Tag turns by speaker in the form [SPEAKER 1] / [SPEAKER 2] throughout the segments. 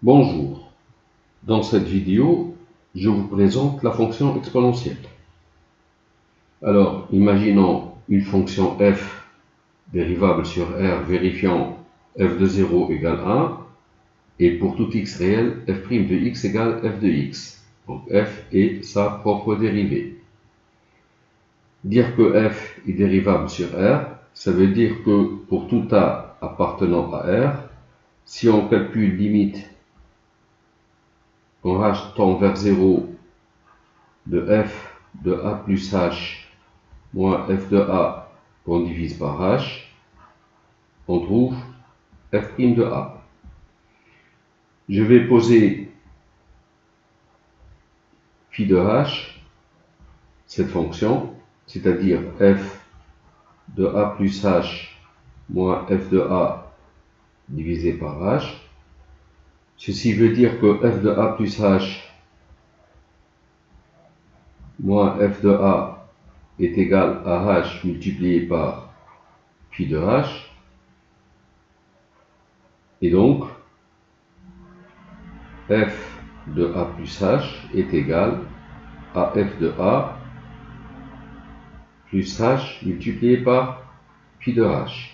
[SPEAKER 1] Bonjour, dans cette vidéo, je vous présente la fonction exponentielle. Alors, imaginons une fonction f dérivable sur R vérifiant f de 0 égale 1 et pour tout x réel, f' de x égale f de x. Donc f est sa propre dérivée. Dire que f est dérivable sur R, ça veut dire que pour tout a appartenant à R, si on calcule limite quand h tend vers 0 de f de a plus h moins f de a qu'on divise par h, on trouve f' de a. Je vais poser phi de h, cette fonction, c'est-à-dire f de a plus h moins f de a divisé par h. Ceci veut dire que f de a plus h moins f de a est égal à h multiplié par phi de h. Et donc, f de a plus h est égal à f de a plus h multiplié par phi de h.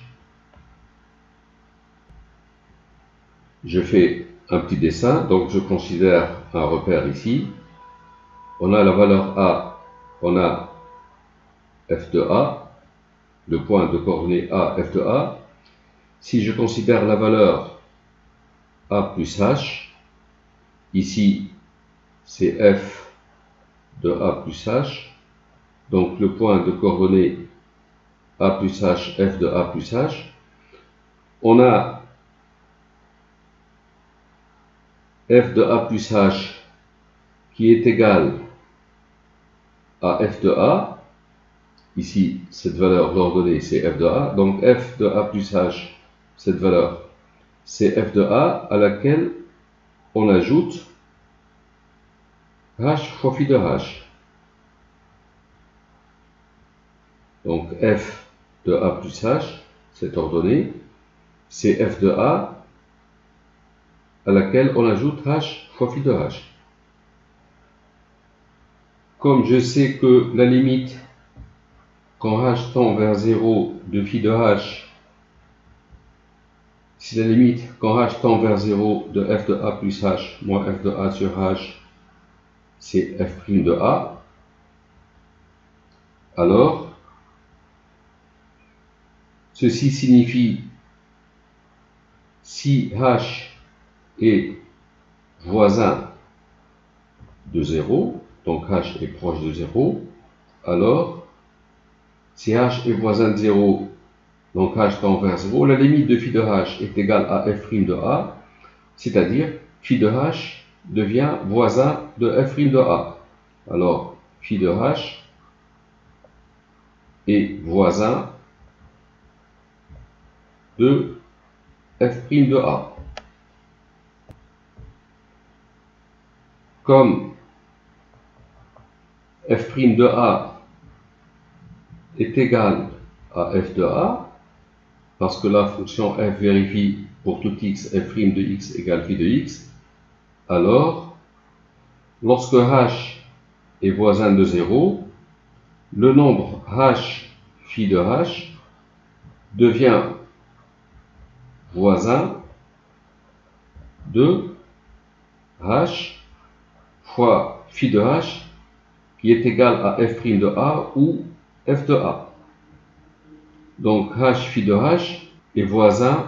[SPEAKER 1] Je fais un petit dessin, donc je considère un repère ici. On a la valeur a, on a f de a, le point de coordonnées a, f de a. Si je considère la valeur a plus h, ici c'est f de a plus h, donc le point de coordonnées a plus h, f de a plus h. On a f de a plus h qui est égal à f de a. Ici, cette valeur d'ordonnée, c'est f de a. Donc f de a plus h, cette valeur, c'est f de a à laquelle on ajoute h fois phi de h. Donc f de a plus h, cette ordonnée, c'est f de a à laquelle on ajoute h fois phi de h. Comme je sais que la limite quand h tend vers 0 de phi de h, si la limite quand h tend vers 0 de f de a plus h moins f de a sur h, c'est f' de a, alors ceci signifie si h est voisin de 0, donc h est proche de 0, alors si h est voisin de 0, donc h tend vers 0, la limite de phi de h est égale à f' de a, c'est-à-dire phi de h devient voisin de f' de a. Alors phi de h est voisin de f' de a. Comme f' de a est égal à f de a, parce que la fonction f vérifie pour tout x f' de x égale phi de x, alors lorsque h est voisin de 0, le nombre h phi de h devient voisin de h fois phi de h qui est égal à f' de a ou f de a. Donc h phi de h est voisin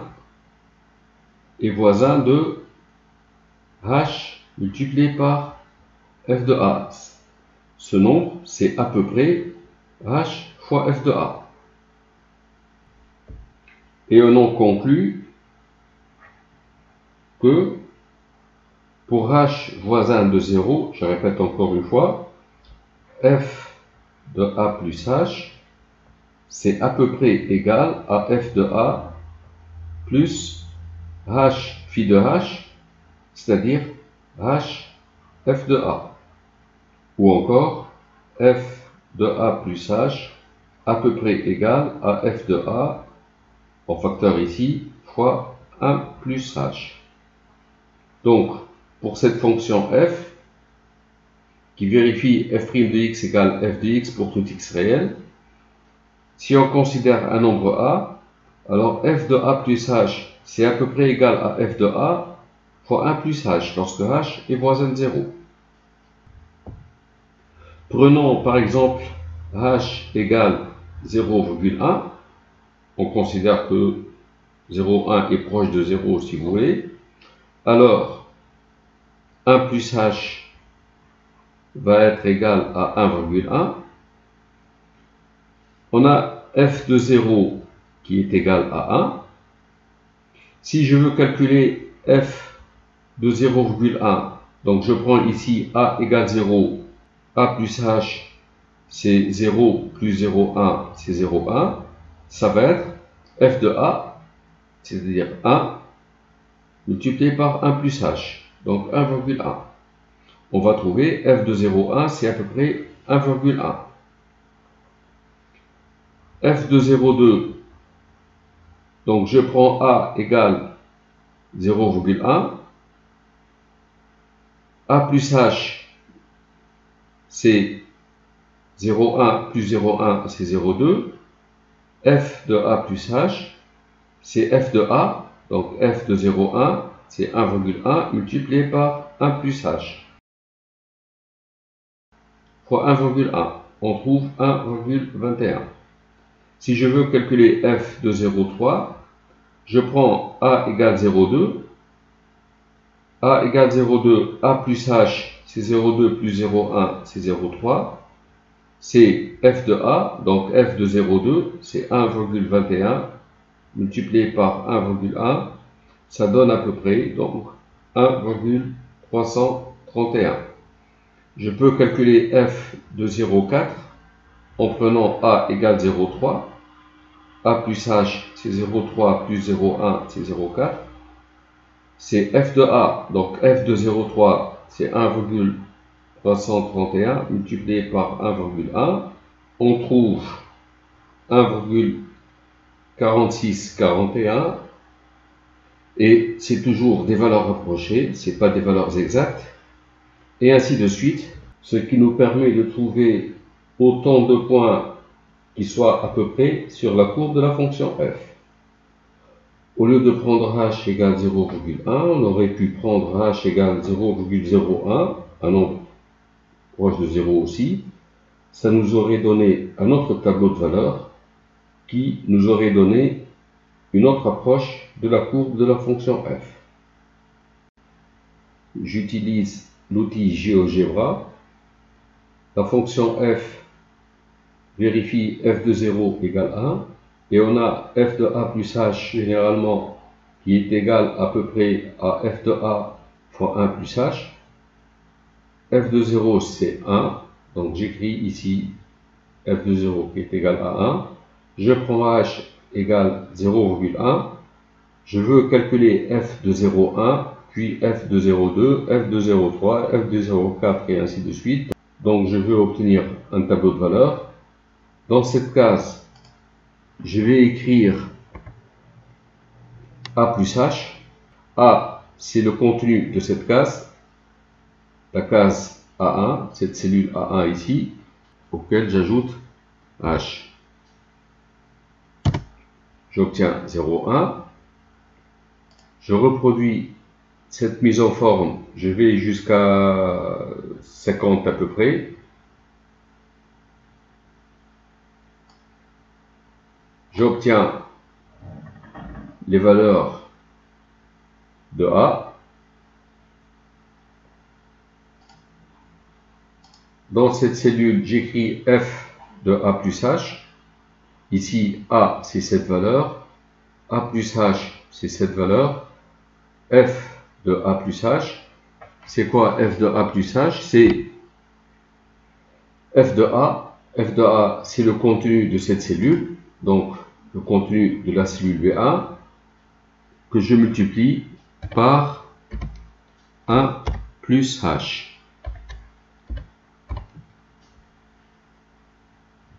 [SPEAKER 1] de h multiplié par f de a. Ce nombre, c'est à peu près h fois f de a. Et on en conclut que pour h voisin de 0, je répète encore une fois, f de a plus h, c'est à peu près égal à f de a plus h phi de h, c'est-à-dire h f de a. Ou encore f de a plus h à peu près égal à f de a, en facteur ici, fois 1 plus h. Donc, pour cette fonction f, qui vérifie f' de x égale f de x pour tout x réel, si on considère un nombre a, alors f de a plus h, c'est à peu près égal à f de a fois 1 plus h, lorsque h est voisin de 0. Prenons par exemple h égale 0,1. On considère que 0,1 est proche de 0 si vous voulez. Alors, 1 plus h va être égal à 1,1. On a f de 0 qui est égal à 1. Si je veux calculer f de 0,1, donc je prends ici a égale 0, a plus h, c'est 0 plus 0,1, c'est 0,1. Ça va être f de a, c'est-à-dire 1, multiplié par 1 plus h, donc 1,1. On va trouver f de 0,1, c'est à peu près 1,1. f de 0,2, donc je prends a égale 0,1. a plus h, c'est 0,1 plus 0,1, c'est 0,2. f de a plus h, c'est f de a, donc f de 0,1, c'est 1,1 multiplié par 1 plus h. Fois 1,1, on trouve 1,21. Si je veux calculer f de 0,3, je prends a égale 0,2. a égale 0,2, a plus h, c'est 0,2 plus 0,1, c'est 0,3. C'est f de a, donc f de 0,2, c'est 1,21 multiplié par 1,1, ça donne à peu près donc 1,331. Je peux calculer f de 0,4 en prenant a égale 0,3. a plus h, c'est 0,3 plus 0,1, c'est 0,4. C'est f de a, donc f de 0,3, c'est 1,331 multiplié par 1,1. On trouve 1,4641. Et c'est toujours des valeurs rapprochées, ce n'est pas des valeurs exactes. Et ainsi de suite, ce qui nous permet de trouver autant de points qui soient à peu près sur la courbe de la fonction f. Au lieu de prendre h égale 0,1, on aurait pu prendre h égale 0,01, un nombre proche de 0 aussi. Ça nous aurait donné un autre tableau de valeurs qui nous aurait donné une autre approche de la courbe de la fonction f. J'utilise l'outil GeoGebra. La fonction f vérifie f de 0 égale 1. Et on a f de a plus h généralement qui est égal à peu près à f de a fois 1 plus h. f de 0 c'est 1. Donc j'écris ici f de 0 qui est égal à 1. Je prends h égale 0,1. Je veux calculer f de 0,1, puis f de 0,2, f de 0,3, f de 0,4 et ainsi de suite. Donc je veux obtenir un tableau de valeurs. Dans cette case, je vais écrire a plus h. A, c'est le contenu de cette case, la case A1, cette cellule A1 ici, auquel j'ajoute h. J'obtiens 0,1. Je reproduis cette mise en forme, je vais jusqu'à 50 à peu près. J'obtiens les valeurs de A. Dans cette cellule, j'écris f de A plus h. Ici, A, c'est cette valeur. A plus h, c'est cette valeur. F de A plus h. C'est quoi f de A plus h? C'est f de A. F de A, c'est le contenu de cette cellule. Donc, le contenu de la cellule B1 que je multiplie par 1 plus h.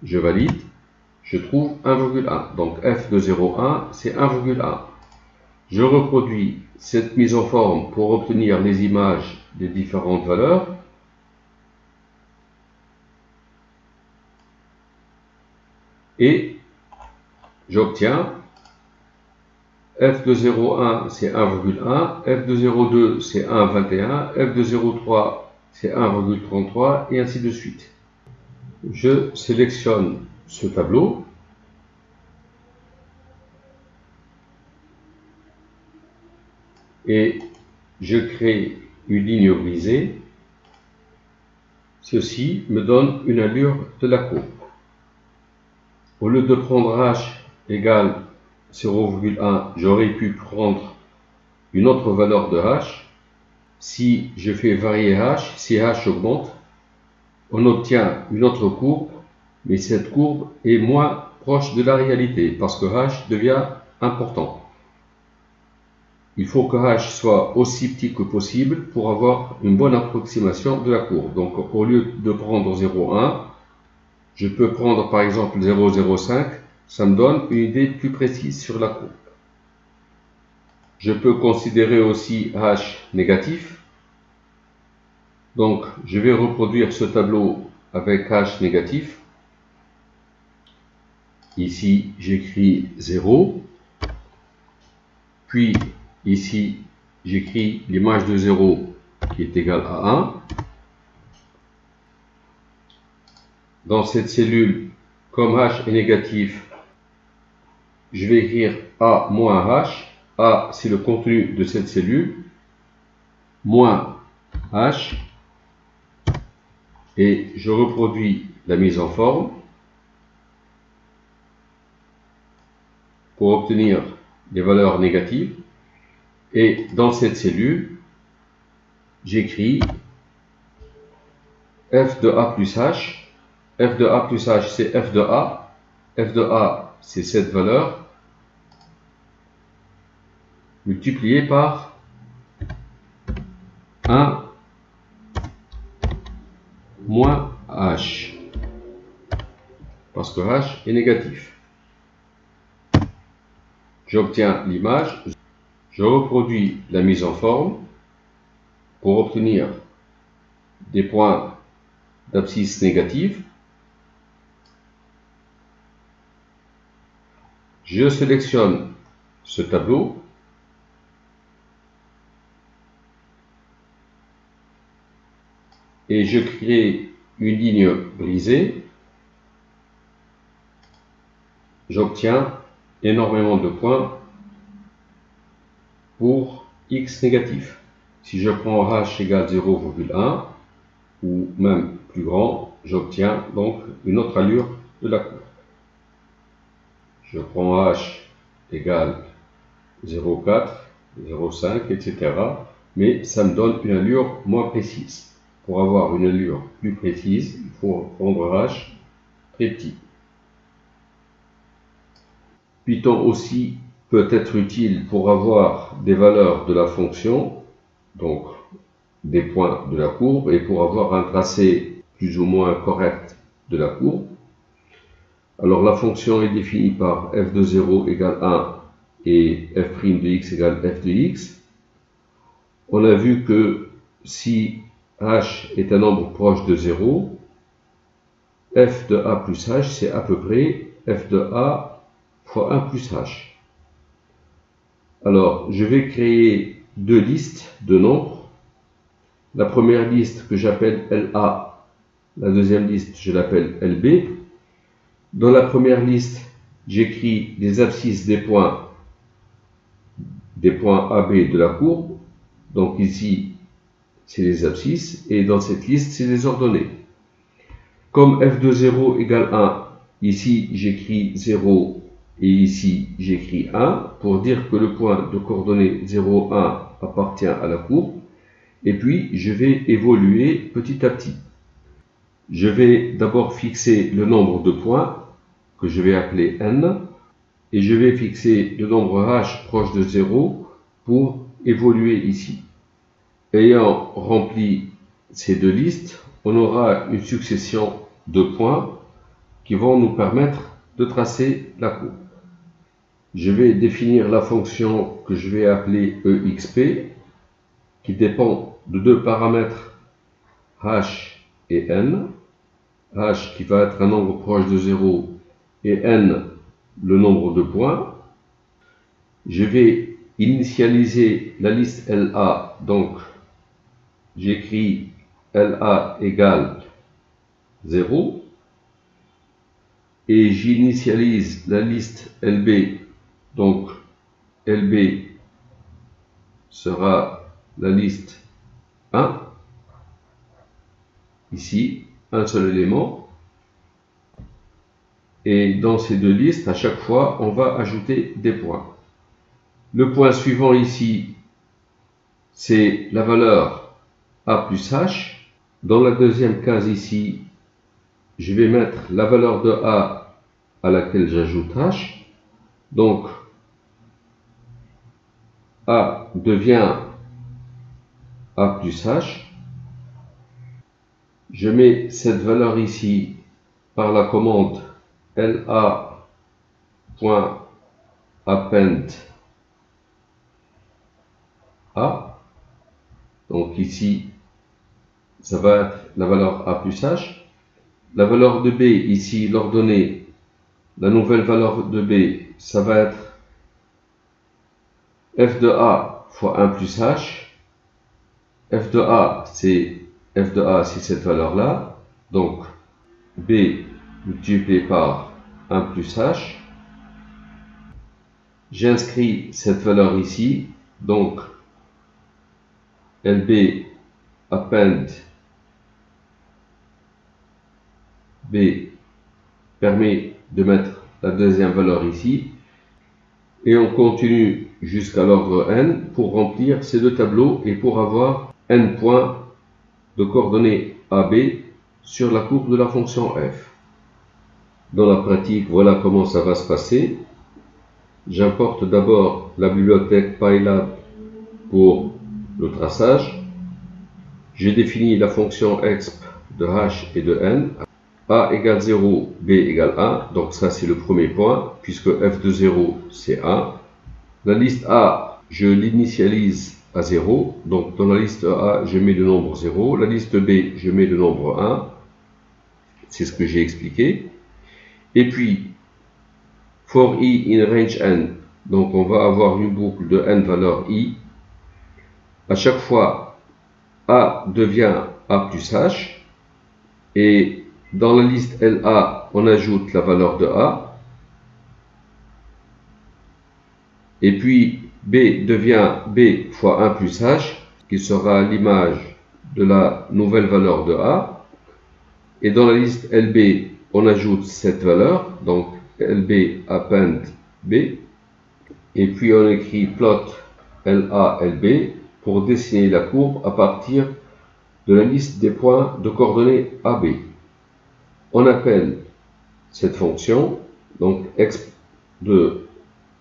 [SPEAKER 1] Je valide, je trouve 1,1. Donc f de 0,1, c'est 1,1. Je reproduis cette mise en forme pour obtenir les images des différentes valeurs. Et j'obtiens f de 0,1 c'est 1,1, f de 0,2 c'est 1,21, f de 0,3 c'est 1,33 et ainsi de suite. Je sélectionne ce tableau et je crée une ligne brisée. Ceci me donne une allure de la courbe. Au lieu de prendre h égale 0,1, j'aurais pu prendre une autre valeur de h. Si je fais varier h, si h augmente, on obtient une autre courbe, mais cette courbe est moins proche de la réalité parce que h devient important. Il faut que h soit aussi petit que possible pour avoir une bonne approximation de la courbe. Donc au lieu de prendre 0,1, je peux prendre par exemple 0,05, ça me donne une idée plus précise sur la courbe. Je peux considérer aussi h négatif. Donc je vais reproduire ce tableau avec h négatif. Ici j'écris 0, puis ici j'écris l'image de 0 qui est égale à 1. Dans cette cellule, comme h est négatif, je vais écrire A moins H. A, c'est le contenu de cette cellule, moins H. Et je reproduis la mise en forme pour obtenir des valeurs négatives. Et dans cette cellule, j'écris f de A plus H. F de A plus H, c'est f de A. F de A, c'est cette valeur multipliée par 1 moins H, parce que H est négatif. J'obtiens l'image, je reproduis la mise en forme pour obtenir des points d'abscisse négative. Je sélectionne ce tableau et je crée une ligne brisée. J'obtiens énormément de points pour x négatif. Si je prends h égale 0,1 ou même plus grand, j'obtiens donc une autre allure de la courbe. Je prends h égale 0,4, 0,5, etc. Mais ça me donne une allure moins précise. Pour avoir une allure plus précise, il faut prendre h très petit. Python aussi peut être utile pour avoir des valeurs de la fonction, donc des points de la courbe, et pour avoir un tracé plus ou moins correct de la courbe. Alors la fonction est définie par f de 0 égale 1 et f' de x égale f de x. On a vu que si h est un nombre proche de 0, f de a plus h, c'est à peu près f de a fois 1 plus h. Alors, je vais créer deux listes de nombres. La première liste que j'appelle LA, la deuxième liste je l'appelle LB. Dans la première liste, j'écris les abscisses des points AB de la courbe. Donc ici, c'est les abscisses, et dans cette liste, c'est les ordonnées. Comme f de 0 égale 1, ici j'écris 0 et ici j'écris 1 pour dire que le point de coordonnées 0, 1 appartient à la courbe. Et puis je vais évoluer petit à petit. Je vais d'abord fixer le nombre de points que je vais appeler n et je vais fixer le nombre h proche de 0 pour évoluer ici. Ayant rempli ces deux listes, on aura une succession de points qui vont nous permettre de tracer la courbe. je vais définir la fonction que je vais appeler exp, qui dépend de deux paramètres h et n. H qui va être un nombre proche de 0 et n le nombre de points. Je vais initialiser la liste LA, donc j'écris LA égale 0 et j'initialise la liste LB, donc LB sera la liste 1, ici, un seul élément, et dans ces deux listes, à chaque fois, on va ajouter des points. Le point suivant ici, c'est la valeur A plus H. Dans la deuxième case ici, je vais mettre la valeur de A à laquelle j'ajoute H. Donc, A devient A plus H. Je mets cette valeur ici par la commande LA.append A. Donc ici, ça va être la valeur A plus H. La valeur de B, ici, l'ordonnée, la nouvelle valeur de B, ça va être f de A fois 1 plus H. F de A, c'est cette valeur-là. Donc, B multiplié par 1 plus H. J'inscris cette valeur ici. Donc, LB append B permet de mettre la deuxième valeur ici. Et on continue jusqu'à l'ordre n pour remplir ces deux tableaux et pour avoir n points de coordonnées AB sur la courbe de la fonction f. Dans la pratique, voilà comment ça va se passer. J'importe d'abord la bibliothèque Pylab pour le traçage. J'ai défini la fonction exp de h et de n. A égale 0, B égale 1. Donc ça, c'est le premier point, puisque f de 0, c'est 1. La liste A, je l'initialise à 0. Donc dans la liste A, je mets le nombre 0. La liste B, je mets le nombre 1. C'est ce que j'ai expliqué. Et puis, for i in range n, donc on va avoir une boucle de n valeur i. À chaque fois, A devient A plus H. Et dans la liste LA, on ajoute la valeur de A. Et puis, B devient B fois 1 plus H, qui sera l'image de la nouvelle valeur de A. Et dans la liste LB, on ajoute cette valeur, donc LB append B. Et puis, on écrit plot LA LB pour dessiner la courbe à partir de la liste des points de coordonnées AB. On appelle cette fonction, donc exp de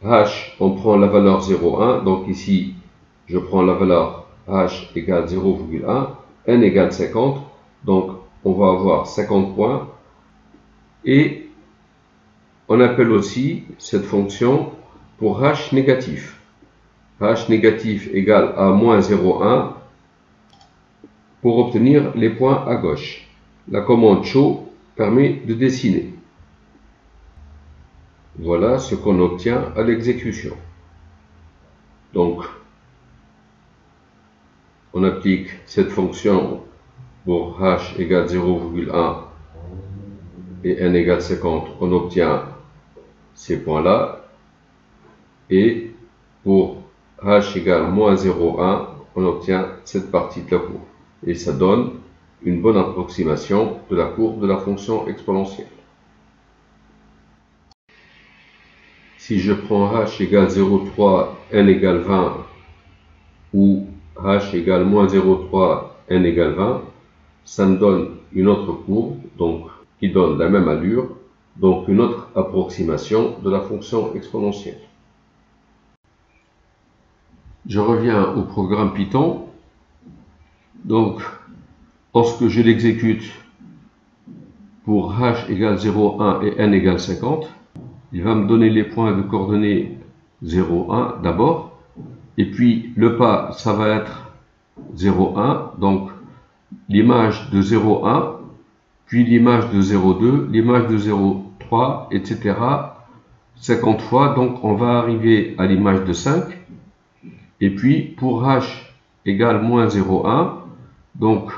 [SPEAKER 1] h, on prend la valeur 0,1, donc ici, je prends la valeur h égale 0,1, n égale 50, donc on va avoir 50 points, et on appelle aussi cette fonction pour h négatif. H négatif égale à moins 0,1 pour obtenir les points à gauche. La commande show permet de dessiner. Voilà ce qu'on obtient à l'exécution. Donc, on applique cette fonction pour h égale 0,1 et n égale 50, on obtient ces points-là. Et pour h égale moins 0,1, on obtient cette partie de la courbe. Et ça donne une bonne approximation de la courbe de la fonction exponentielle. Si je prends h égale 0,3, n égale 20, ou h égale moins 0,3, n égale 20, ça me donne une autre courbe, donc qui donne la même allure, donc une autre approximation de la fonction exponentielle. Je reviens au programme Python. Donc, lorsque je l'exécute pour h égale 0,1 et n égale 50, il va me donner les points de coordonnées 0,1 d'abord. Et puis le pas, ça va être 0,1. Donc l'image de 0,1, puis l'image de 0,2, l'image de 0,3, etc. 50 fois. Donc on va arriver à l'image de 5. Et puis pour h égale moins 0,1, donc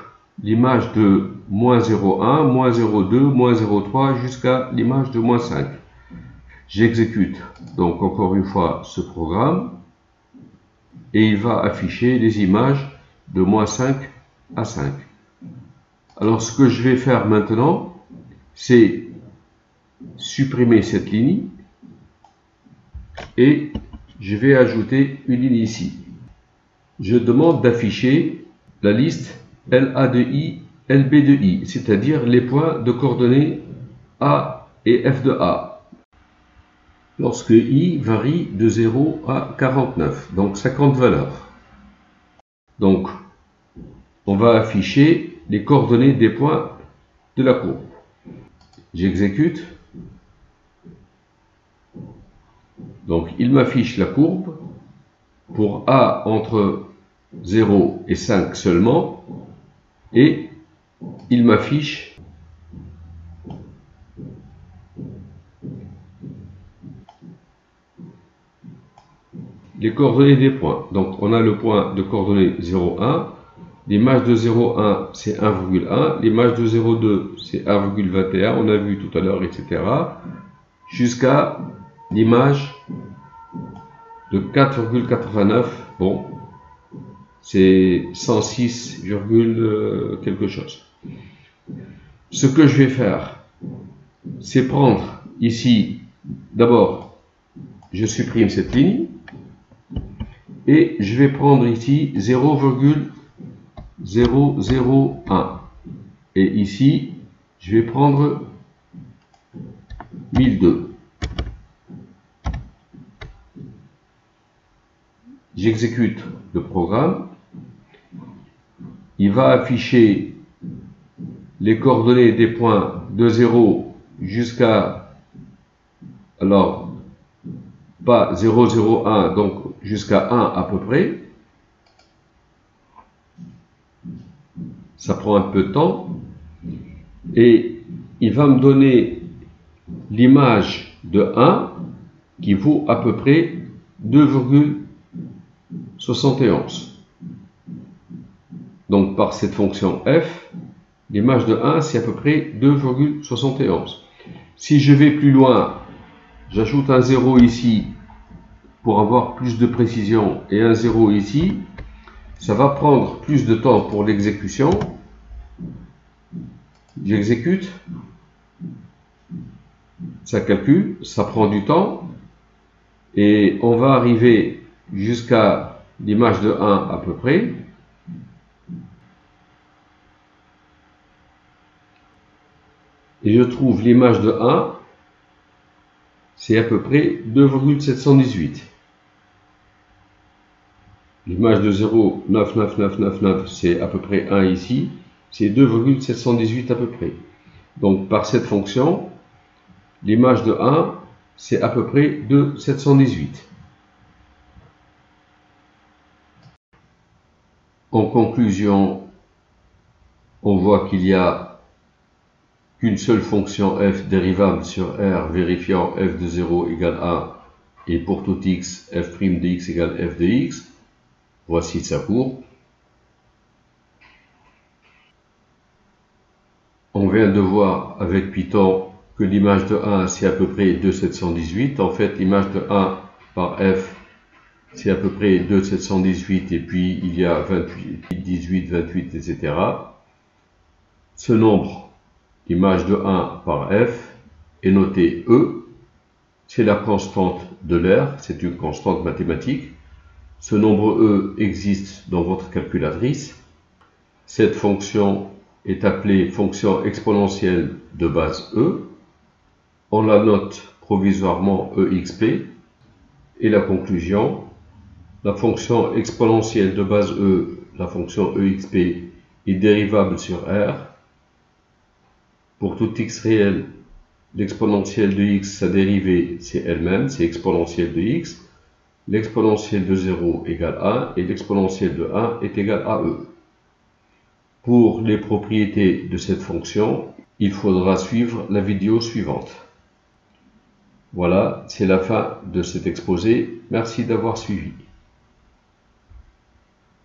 [SPEAKER 1] l'image de moins 0,1, moins 0,2, moins 0,3 jusqu'à l'image de moins 5. J'exécute donc encore une fois ce programme et il va afficher les images de moins 5 à 5. Alors ce que je vais faire maintenant, c'est supprimer cette ligne et je vais ajouter une ligne ici. Je demande d'afficher la liste LA de I, LB de I, c'est-à-dire les points de coordonnées A et F de A. Lorsque I varie de 0 à 49, donc 50 valeurs. Donc, on va afficher les coordonnées des points de la courbe. J'exécute. Donc, il m'affiche la courbe pour A entre 0 et 5 seulement, et il m'affiche les coordonnées des points. Donc on a le point de coordonnées 0,1, l'image de 0,1 c'est 1,1, l'image de 0,2 c'est 1,21, on a vu tout à l'heure, etc. Jusqu'à l'image de 4,89, bon, c'est 106, quelque chose. Ce que je vais faire, c'est prendre ici, d'abord, je supprime cette ligne, et je vais prendre ici 0,001. Et ici, je vais prendre 1002. J'exécute le programme. Il va afficher les coordonnées des points de 0 jusqu'à, alors, pas 0,01, donc jusqu'à 1 à peu près. Ça prend un peu de temps. Et il va me donner l'image de 1 qui vaut à peu près 2,71. Donc par cette fonction f, l'image de 1 c'est à peu près 2,71. Si je vais plus loin, j'ajoute un 0 ici pour avoir plus de précision et un 0 ici. Ça va prendre plus de temps pour l'exécution. J'exécute. Ça calcule, ça prend du temps. Et on va arriver jusqu'à l'image de 1 à peu près. Et je trouve l'image de 1, c'est à peu près 2,718. L'image de 0,99999, c'est à peu près 1 ici, c'est 2,718 à peu près. Donc par cette fonction, l'image de 1, c'est à peu près 2,718. En conclusion, on voit qu'il y a qu'une seule fonction f dérivable sur R vérifiant f de 0 égale 1 et pour tout x, f' de x égale f de x. Voici sa courbe. On vient de voir avec Python que l'image de 1 c'est à peu près 2,718. En fait, l'image de 1 par f c'est à peu près 2,718 et puis il y a 28, 18, 28, etc. Ce nombre, l'image de 1 par f, est noté E. C'est la constante de l'air, c'est une constante mathématique. Ce nombre E existe dans votre calculatrice. Cette fonction est appelée fonction exponentielle de base E. On la note provisoirement EXP. Et la conclusion, la fonction exponentielle de base E, la fonction EXP, est dérivable sur R. Pour tout x réel, l'exponentielle de x, sa dérivée, c'est elle-même, c'est exponentielle de x. l'exponentielle de 0 égale 1 et l'exponentielle de 1 est égale à e. Pour les propriétés de cette fonction, il faudra suivre la vidéo suivante. Voilà, c'est la fin de cet exposé. Merci d'avoir suivi.